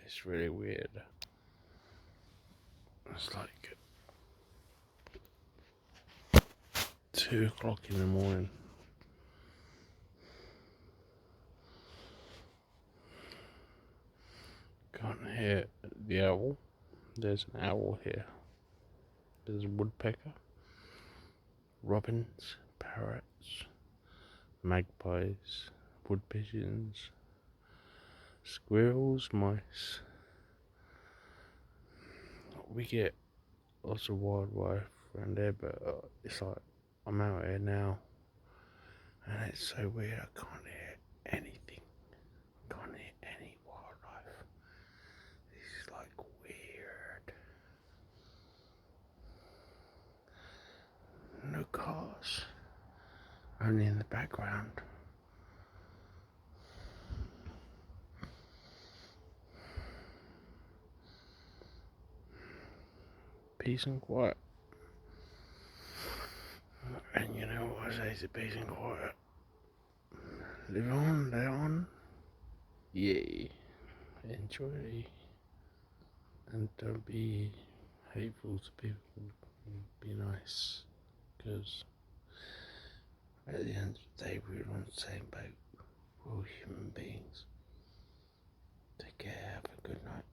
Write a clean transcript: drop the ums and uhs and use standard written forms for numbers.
It's really weird. It's like 2 o'clock in the morning. Can't hear the owl. There's an owl here. There's a woodpecker, robins, parrots, magpies, wood pigeons, squirrels, mice. We get lots of wildlife around there, but it's like I'm out here now, and it's so weird. I can't hear anything. I can't hear any wildlife. This is like weird. No cars, only in the background. Peace and quiet. And you know what I say to peace and quiet? Live on, live on. Yay. Enjoy. And don't be hateful to people. Be nice. Because at the end of the day, we're on the same boat. We're all human beings. Take care. Have a good night.